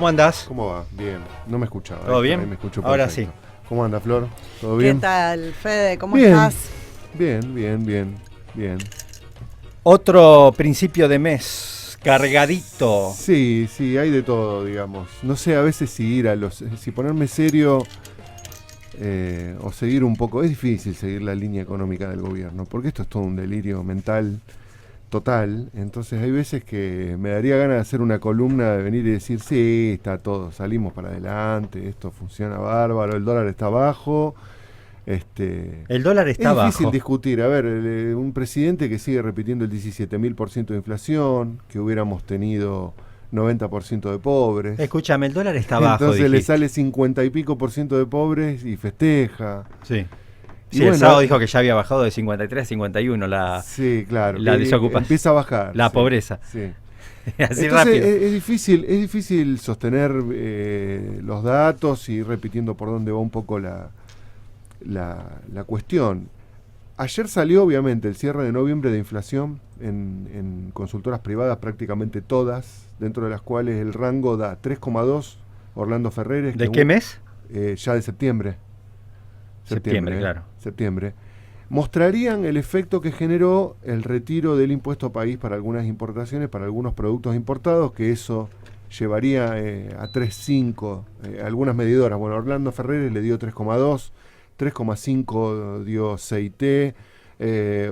¿Cómo andás? ¿Cómo va? Bien. No me escuchaba. ¿Todo bien? Ahí me escucho Ahora perfecto. sí. ¿Cómo anda, Flor? ¿Todo bien? ¿Qué tal, Fede? ¿Cómo Bien. estás? Bien. Otro principio de mes, cargadito. Sí, hay de todo, digamos. No sé, a veces si ponerme serio o seguir un poco. Es difícil seguir la línea económica del gobierno, porque esto es todo un delirio mental total. Entonces hay veces que me daría ganas de hacer una columna, de venir y decir, sí, está todo, salimos para adelante, esto funciona bárbaro, el dólar está bajo. El dólar está Es difícil bajo. discutir. A ver, un presidente que sigue repitiendo el 17.000% de inflación, que hubiéramos tenido 90% de pobres. Escúchame, el dólar está bajo, Entonces le dijiste. sale 50 y pico por ciento de pobres y festeja. Sí. Y Sí, bueno, el sábado dijo que ya había bajado de 53 a 51 Sí, claro. la desocupación. Empieza a bajar. La sí, pobreza. Sí. Así Entonces rápido. es difícil sostener los datos y ir repitiendo por dónde va un poco la cuestión. Ayer salió obviamente el cierre de noviembre de inflación en consultoras privadas, prácticamente todas, dentro de las cuales el rango da 3,2, Orlando Ferreres. ¿De qué mes? Ya de septiembre. Septiembre, claro. Septiembre. Mostrarían el efecto que generó el retiro del impuesto país para algunas importaciones, para algunos productos importados, que eso llevaría a 3,5 algunas medidoras. Bueno, Orlando Ferreres le dio 3,2, 3,5 dio CIT,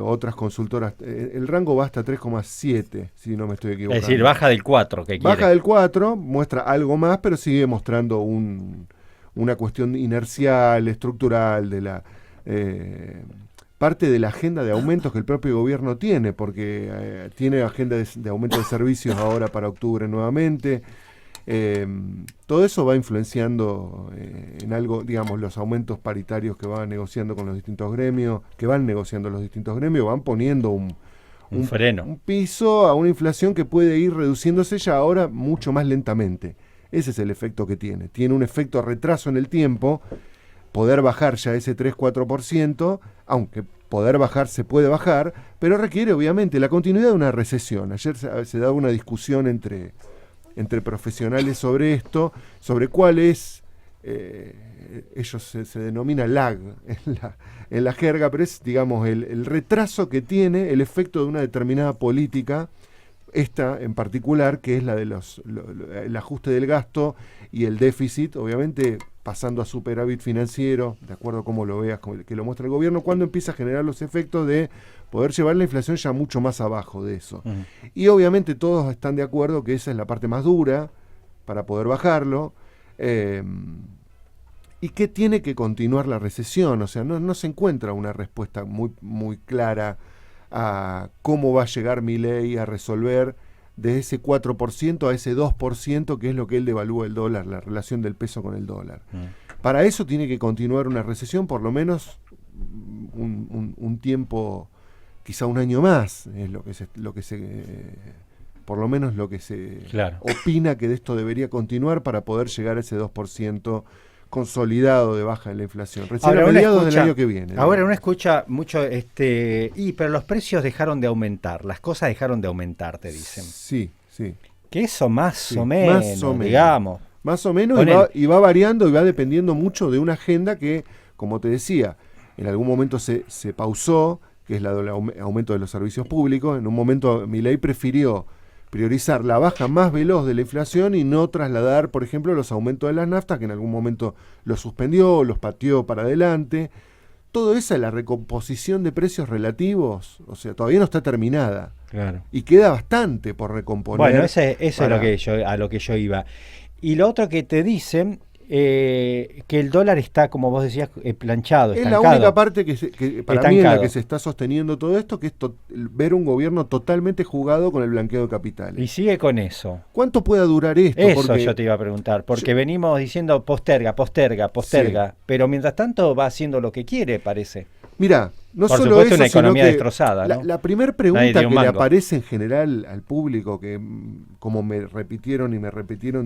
otras consultoras. El rango va hasta 3,7, si no me estoy equivocando. Es decir, baja del 4 que quiere. Baja del 4, muestra algo más, pero sigue mostrando una cuestión inercial, estructural, de la parte de la agenda de aumentos que el propio gobierno tiene, porque tiene agenda de aumento de servicios ahora para octubre nuevamente. Todo eso va influenciando en algo, digamos, los aumentos paritarios que van negociando con los distintos gremios, van poniendo un freno, un piso a una inflación que puede ir reduciéndose ya ahora mucho más lentamente. Ese es el efecto que tiene. Tiene un efecto retraso en el tiempo, poder bajar ya ese 3-4%, aunque poder bajar se puede bajar, pero requiere obviamente la continuidad de una recesión. Ayer se daba una discusión entre profesionales sobre esto, sobre cuál es, ellos se denomina lag en la jerga, pero es, digamos, el retraso que tiene el efecto de una determinada política, esta en particular, que es la de el ajuste del gasto y el déficit, obviamente pasando a superávit financiero, de acuerdo a cómo lo veas, que lo muestra el gobierno, cuando empieza a generar los efectos de poder llevar la inflación ya mucho más abajo de eso. Y obviamente todos están de acuerdo que esa es la parte más dura para poder bajarlo, y que tiene que continuar la recesión. O sea, no se encuentra una respuesta muy clara a cómo va a llegar Milei a resolver de ese 4% a ese 2%, que es lo que él devalúa el dólar, la relación del peso con el dólar. Para eso tiene que continuar una recesión, por lo menos un tiempo, quizá un año más, es por lo menos lo que se opina que de esto debería continuar para poder llegar a ese 2% consolidado de baja en la inflación. Recién a mediados del año que viene. Ahora uno escucha mucho, pero los precios dejaron de aumentar, las cosas dejaron de aumentar, te dicen. Sí. Que eso más o menos, digamos. Más o menos, y va variando y va dependiendo mucho de una agenda que, como te decía, en algún momento se pausó, que es la del aumento de los servicios públicos. En un momento Milei prefirió priorizar la baja más veloz de la inflación y no trasladar, por ejemplo, los aumentos de las naftas, que en algún momento los suspendió, los pateó para adelante. Todo eso, la recomposición de precios relativos, o sea, todavía no está terminada. Claro. Y queda bastante por recomponer. Bueno, eso es a lo que yo iba. Y lo otro que te dicen, que el dólar está, como vos decías, planchado, estancado. Es la única parte que para estancado. mí en la que se está sosteniendo todo esto, que es ver un gobierno totalmente jugado con el blanqueo de capitales. Y sigue con eso. ¿Cuánto puede durar esto? Eso yo te iba a preguntar, porque venimos diciendo posterga, sí. Pero mientras tanto va haciendo lo que quiere, parece. Mirá, no por solo supuesto, eso, una economía sino que destrozada, ¿no? La primera pregunta que le aparece en general al público, que como me repitieron,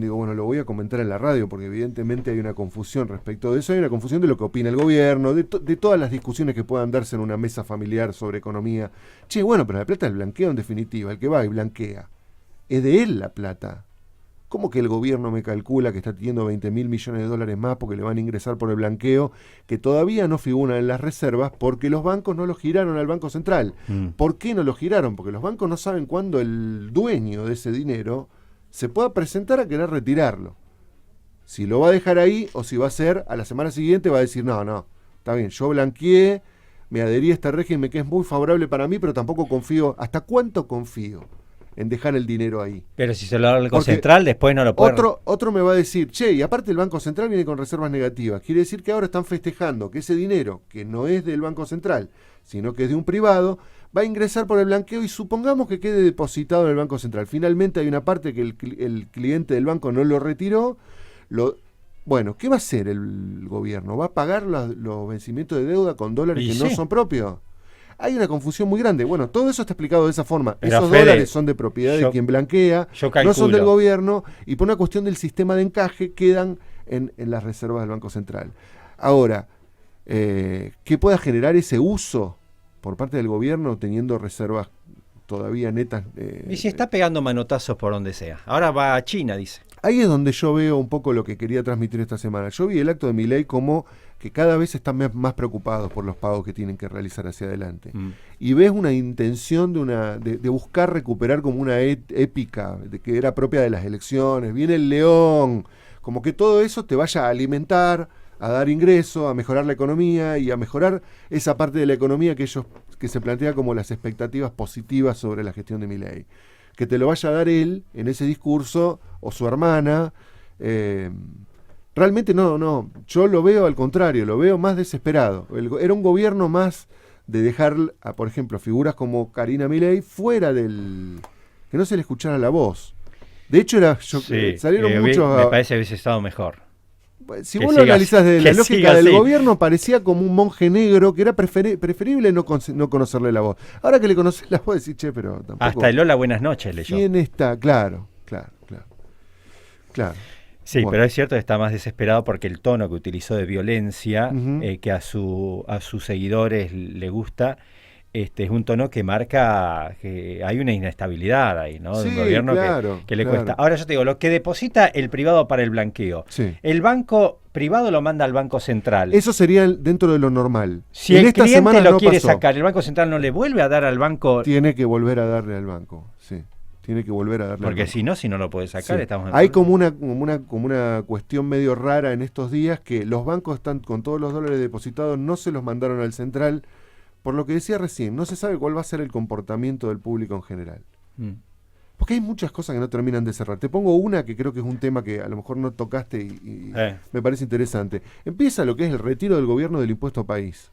digo, bueno, lo voy a comentar en la radio, porque evidentemente hay una confusión respecto de eso, hay una confusión de lo que opina el gobierno, de todas las discusiones que puedan darse en una mesa familiar sobre economía. Che, bueno, pero la plata del blanqueo en definitiva, el que va y blanquea, es de él la plata. ¿Cómo que el gobierno me calcula que está teniendo 20.000 millones de dólares más porque le van a ingresar por el blanqueo, que todavía no figuran en las reservas porque los bancos no los giraron al Banco Central? ¿Por qué no los giraron? Porque los bancos no saben cuándo el dueño de ese dinero se pueda presentar a querer retirarlo. Si lo va a dejar ahí o si va a ser a la semana siguiente va a decir, no, está bien, yo blanqueé, me adherí a este régimen que es muy favorable para mí, pero tampoco confío. ¿Hasta cuánto confío en dejar el dinero ahí? Pero si se lo da el Banco Central, después no lo puede... Otro me va a decir, che, y aparte el Banco Central viene con reservas negativas. Quiere decir que ahora están festejando que ese dinero, que no es del Banco Central, sino que es de un privado, va a ingresar por el blanqueo y supongamos que quede depositado en el Banco Central. Finalmente hay una parte que el cliente del banco no lo retiró. Bueno, ¿qué va a hacer el gobierno? ¿Va a pagar los vencimientos de deuda con dólares que no son propios? Hay una confusión muy grande. Bueno, todo eso está explicado de esa forma. Pero esos dólares son de propiedad de quien blanquea, no son del gobierno, y por una cuestión del sistema de encaje quedan en las reservas del Banco Central. Ahora, ¿qué pueda generar ese uso por parte del gobierno teniendo reservas todavía netas? Y si está pegando manotazos por donde sea. Ahora va a China, dice. Ahí es donde yo veo un poco lo que quería transmitir esta semana. Yo vi el acto de Milei como que cada vez están más preocupados por los pagos que tienen que realizar hacia adelante. Y ves una intención de buscar recuperar como una épica de que era propia de las elecciones. Viene el león, como que todo eso te vaya a alimentar, a dar ingreso, a mejorar la economía y a mejorar esa parte de la economía que se plantea como las expectativas positivas sobre la gestión de Milei. Que te lo vaya a dar él en ese discurso o su hermana. Realmente no, yo lo veo al contrario, lo veo más desesperado. Era un gobierno más de dejar, por ejemplo, figuras como Karina Milei fuera del... que no se le escuchara la voz. De hecho, salieron muchos... Me parece que hubiese estado mejor. Si vos lo analizás desde la lógica del gobierno, parecía como un monje negro que era preferible no conocerle la voz. Ahora que le conoces la voz, decís, che, pero tampoco... Hasta el Hola, buenas noches leyó. ¿Quién está? Claro. Sí, bueno. Pero es cierto que está más desesperado porque el tono que utilizó de violencia, que a sus seguidores le gusta, es un tono que marca que hay una inestabilidad ahí, ¿no? Sí, de un gobierno que le cuesta. Ahora yo te digo, lo que deposita el privado para el blanqueo, el banco privado lo manda al Banco Central. Eso sería dentro de lo normal. Si el cliente lo quiere sacar, el Banco Central no le vuelve a dar al banco... Tiene que volver a darle al banco, sí. Tiene que volver a darle porque al banco. si no lo puede sacar, estamos en hay como una cuestión medio rara en estos días que los bancos están con todos los dólares depositados, no se los mandaron al central. Por lo que decía recién, no se sabe cuál va a ser el comportamiento del público en general. Porque hay muchas cosas que no terminan de cerrar. Te pongo una que creo que es un tema que a lo mejor no tocaste y me parece interesante. Empieza lo que es el retiro del gobierno del impuesto país.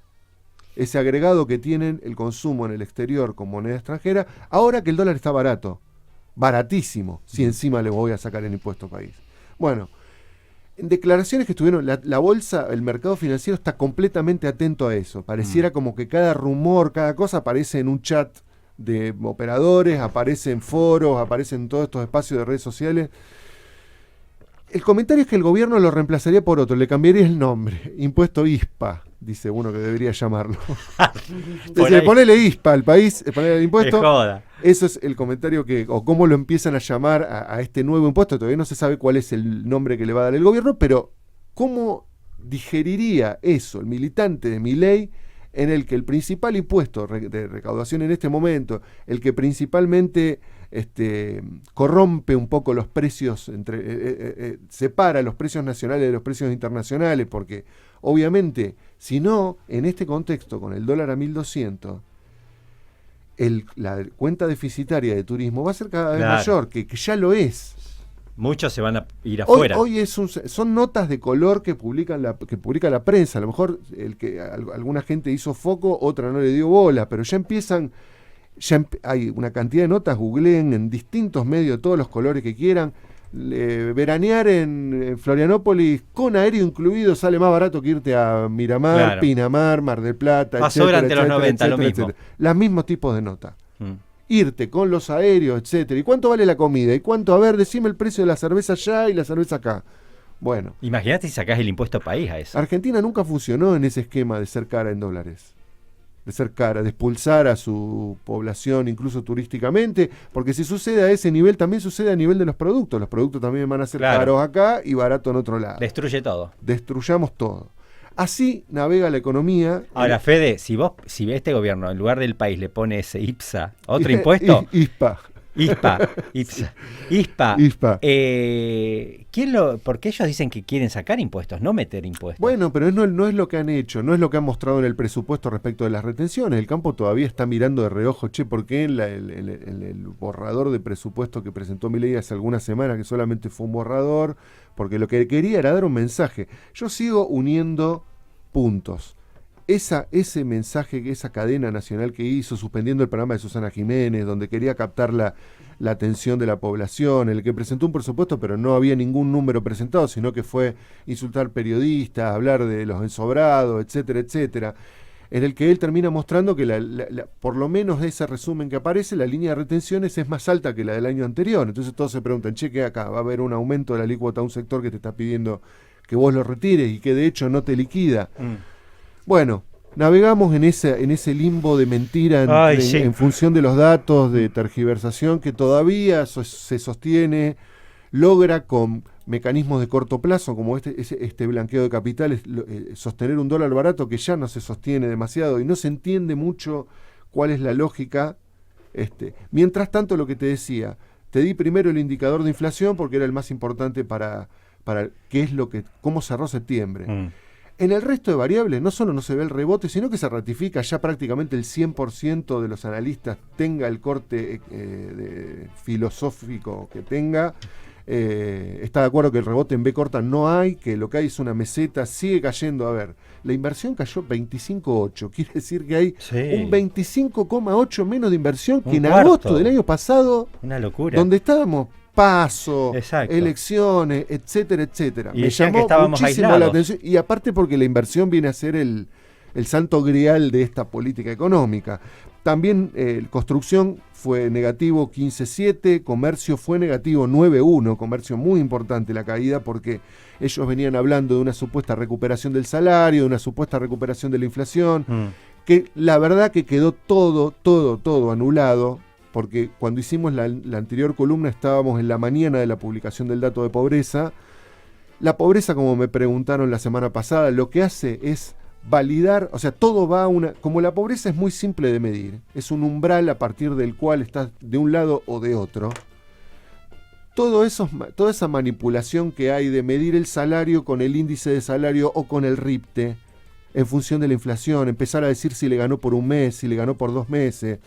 Ese agregado que tienen el consumo en el exterior con moneda extranjera, ahora que el dólar está barato. Baratísimo, si encima le voy a sacar el impuesto país. Bueno, en declaraciones que estuvieron, la bolsa, el mercado financiero está completamente atento a eso. Pareciera como que cada rumor, cada cosa aparece en un chat de operadores, aparece en foros, aparece en todos estos espacios de redes sociales. El comentario es que el gobierno lo reemplazaría por otro, le cambiaría el nombre. Impuesto ISPA, dice uno que debería llamarlo. Ponele ISPA al país, ponele el impuesto. Eso es el comentario o cómo lo empiezan a llamar a este nuevo impuesto. Todavía no se sabe cuál es el nombre que le va a dar el gobierno, pero ¿cómo digeriría eso el militante de Milei, en el que el principal impuesto de recaudación en este momento, el que principalmente corrompe un poco los precios, separa los precios nacionales de los precios internacionales, porque obviamente, si no, en este contexto, con el dólar a 1.200, la cuenta deficitaria de turismo va a ser cada vez mayor, que ya lo es. Muchos se van a ir afuera. Hoy son notas de color que publica la prensa. A lo mejor alguna gente hizo foco, otra no le dio bola, pero ya empiezan, hay una cantidad de notas, googleen en distintos medios, todos los colores que quieran. Veranear en Florianópolis con aéreo incluido sale más barato que irte a Miramar, Pinamar, Mar del Plata, pasó durante los 90, lo mismo. Los mismos tipos de notas. Irte con los aéreos, etcétera. ¿Y cuánto vale la comida? ¿Y cuánto? A ver, decime el precio de la cerveza allá y la cerveza acá. Bueno. Imagínate si sacás el impuesto país a eso. Argentina nunca funcionó en ese esquema de ser cara en dólares. de ser cara, de expulsar a su población incluso turísticamente, porque si sucede a ese nivel, también sucede a nivel de los productos también van a ser caros acá y barato en otro lado. Destruye todo. Destruyamos todo. Así navega la economía. Ahora, Fede, si este gobierno en lugar del país le pone ese IPSA, otro impuesto. ISPA. Porque ellos dicen que quieren sacar impuestos, no meter impuestos. Bueno, pero no es lo que han hecho, no es lo que han mostrado en el presupuesto respecto de las retenciones. El campo todavía está mirando de reojo, ¿por qué en el borrador de presupuesto que presentó Milei hace algunas semanas, que solamente fue un borrador, porque lo que quería era dar un mensaje? Yo sigo uniendo puntos. Ese mensaje, esa cadena nacional que hizo, suspendiendo el programa de Susana Jiménez, donde quería captar la atención de la población, el que presentó un presupuesto pero no había ningún número presentado, sino que fue insultar periodistas, hablar de los ensobrados, etcétera, etcétera, en el que él termina mostrando que por lo menos ese resumen que aparece, la línea de retenciones es más alta que la del año anterior. Entonces todos se preguntan, ¿qué acá? ¿Va a haber un aumento de la alícuota a un sector que te está pidiendo que vos lo retires y que de hecho no te liquida? Bueno, navegamos en ese limbo de mentira en función de los datos, de tergiversación, que todavía se sostiene, logra con mecanismos de corto plazo, como este blanqueo de capitales, sostener un dólar barato que ya no se sostiene demasiado y no se entiende mucho cuál es la lógica. Mientras tanto, lo que te decía, te di primero el indicador de inflación porque era el más importante para cómo cerró septiembre. En el resto de variables no solo no se ve el rebote, sino que se ratifica ya prácticamente el 100% de los analistas, tenga el corte filosófico que tenga. Está de acuerdo que el rebote en B corta no hay, que lo que hay es una meseta, sigue cayendo. A ver, la inversión cayó 25,8, quiere decir que hay un 25,8 menos de inversión que en agosto del año pasado. Una locura. Donde estábamos elecciones, etcétera, etcétera. Y me llamó muchísimo la atención, y aparte porque la inversión viene a ser el santo grial de esta política económica. También construcción fue negativo 15,7, comercio fue negativo 9,1, comercio muy importante la caída porque ellos venían hablando de una supuesta recuperación del salario, de una supuesta recuperación de la inflación, que la verdad que quedó todo anulado. Porque cuando hicimos la anterior columna estábamos en la mañana de la publicación del dato de pobreza. La pobreza, como me preguntaron la semana pasada, lo que hace es validar, o sea, todo va a como la pobreza es muy simple de medir, es un umbral a partir del cual estás de un lado o de otro. Toda esa manipulación que hay de medir el salario con el índice de salario o con el RIPTE, en función de la inflación, empezar a decir si le ganó por un mes, si le ganó por 2 meses...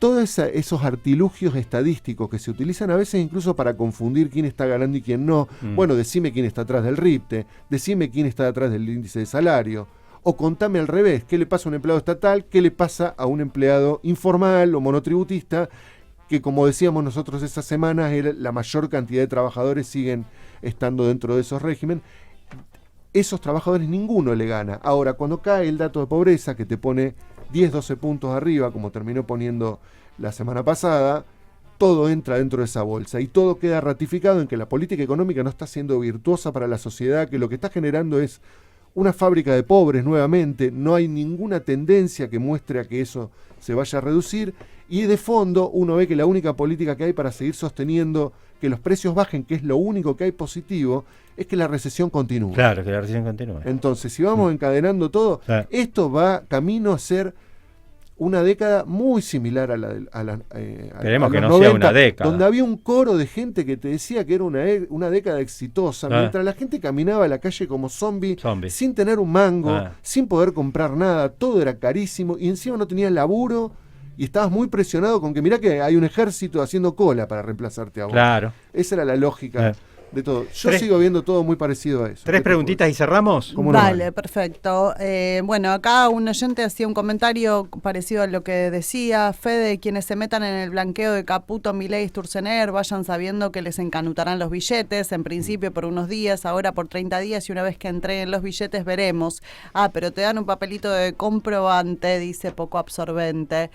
Todos esos artilugios estadísticos que se utilizan a veces incluso para confundir quién está ganando y quién no. Bueno, decime quién está atrás del RIPTE, decime quién está atrás del índice de salario. O contame al revés, qué le pasa a un empleado estatal, qué le pasa a un empleado informal o monotributista, que como decíamos nosotros esta semana, la mayor cantidad de trabajadores siguen estando dentro de esos regímenes. Esos trabajadores ninguno le gana. Ahora, cuando cae el dato de pobreza que te pone 10, 12 puntos arriba, como terminó poniendo la semana pasada, todo entra dentro de esa bolsa y todo queda ratificado en que la política económica no está siendo virtuosa para la sociedad, que lo que está generando es una fábrica de pobres nuevamente, no hay ninguna tendencia que muestre a que eso se vaya a reducir, y de fondo uno ve que la única política que hay para seguir sosteniendo que los precios bajen, que es lo único que hay positivo, es que la recesión continúe. Claro, que la recesión continúe. Entonces, si vamos encadenando todo, esto va camino a ser una década muy similar a Esperemos que no 90, sea una década. Donde había un coro de gente que te decía que era una década exitosa, mientras la gente caminaba a la calle como zombie. Sin tener un mango, sin poder comprar nada, todo era carísimo y encima no tenías laburo y estabas muy presionado con que mirá que hay un ejército haciendo cola para reemplazarte a vos. Claro. Esa era la lógica. De todo. Yo sigo viendo todo muy parecido a eso. 3 preguntitas y cerramos. Vale, perfecto. Bueno, acá un oyente hacía un comentario parecido a lo que decía Fede: quienes se metan en el blanqueo de Caputo, Milei, Sturzenegger, vayan sabiendo que les encanutarán los billetes, en principio por unos días, ahora por 30 días, y una vez que entreguen los billetes veremos. Pero te dan un papelito de comprobante, dice poco absorbente.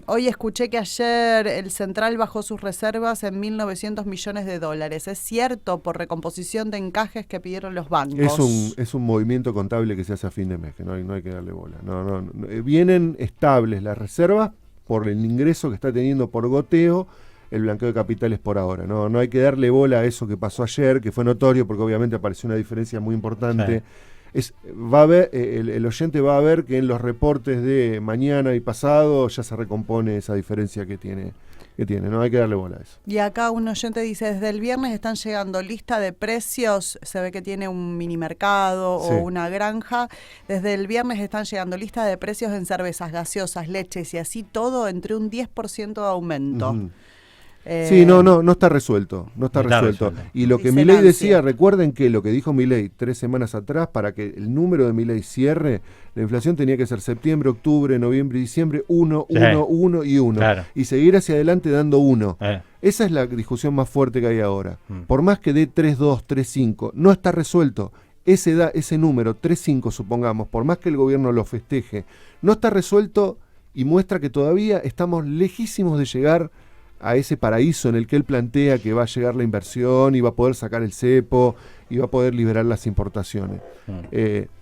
Hoy escuché que ayer el Central bajó sus reservas en $1.900 millones. dólares. Es cierto, por recomposición de encajes que pidieron los bancos. Es un movimiento contable que se hace a fin de mes, que no hay que darle bola. No. Vienen estables las reservas por el ingreso que está teniendo por goteo el blanqueo de capitales por ahora. No hay que darle bola a eso que pasó ayer, que fue notorio, porque obviamente apareció una diferencia muy importante. Sí. Va a ver, el oyente va a ver que en los reportes de mañana y pasado ya se recompone esa diferencia que tiene. No hay que darle bola a eso. Y acá un oyente dice, desde el viernes están llegando lista de precios, se ve que tiene un mini mercado o una granja, desde el viernes están llegando lista de precios en cervezas, gaseosas, leches y así todo entre un 10% de aumento. Uh-huh. Sí, no está resuelto, no está resuelto. Y lo que Milei decía, recuerden que lo que dijo Milei 3 semanas atrás, para que el número de Milei cierre, la inflación tenía que ser septiembre, octubre, noviembre y diciembre, 1 y 1. Claro. Y seguir hacia adelante dando 1. Esa es la discusión más fuerte que hay ahora. Por más que dé 3.2, 3.5, no está resuelto. Ese número, 3.5 supongamos, por más que el gobierno lo festeje, no está resuelto y muestra que todavía estamos lejísimos de llegar a ese paraíso en el que él plantea que va a llegar la inversión y va a poder sacar el cepo y va a poder liberar las importaciones.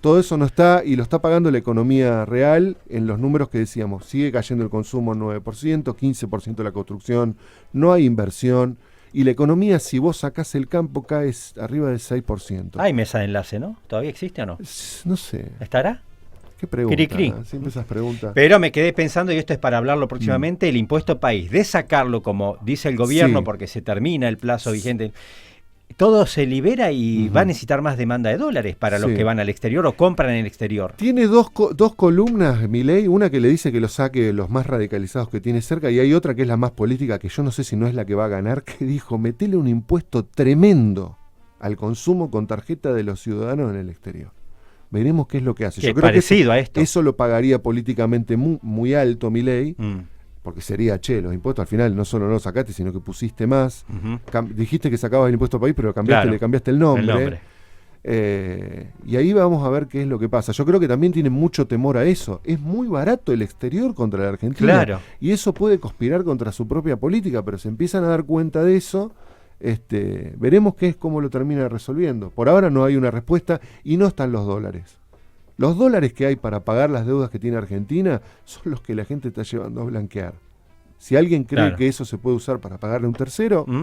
Todo eso no está, y lo está pagando la economía real en los números que decíamos. Sigue cayendo el consumo 9%, 15% de la construcción, no hay inversión, y la economía, si vos sacás el campo, cae arriba del 6%. Hay mesa de enlace, ¿no? ¿Todavía existe o no? No sé. ¿Estará? ¿Qué pregunta? Cri-cri. Siempre esas preguntas. Pero me quedé pensando, y esto es para hablarlo próximamente, el impuesto país, de sacarlo como dice el gobierno, porque se termina el plazo vigente, todo se libera y va a necesitar más demanda de dólares para los que van al exterior o compran en el exterior. Tiene dos columnas, Milei, una que le dice que lo saque los más radicalizados que tiene cerca, y hay otra que es la más política, que yo no sé si no es la que va a ganar, que dijo, metele un impuesto tremendo al consumo con tarjeta de los ciudadanos en el exterior. Veremos qué es lo que hace. Yo creo que a esto. Eso lo pagaría políticamente muy alto Milei, porque sería, los impuestos al final no solo no lo sacaste, sino que pusiste más. Dijiste que sacabas el impuesto país, pero le cambiaste el nombre. Y ahí vamos a ver qué es lo que pasa. Yo creo que también tiene mucho temor a eso. Es muy barato el exterior contra la Argentina. Claro. Y eso puede conspirar contra su propia política, pero se empiezan a dar cuenta de eso. Veremos cómo lo termina resolviendo. Por ahora no hay una respuesta y no están los dólares. Los dólares que hay para pagar las deudas que tiene Argentina son los que la gente está llevando a blanquear. Si alguien cree que eso se puede usar para pagarle a un tercero,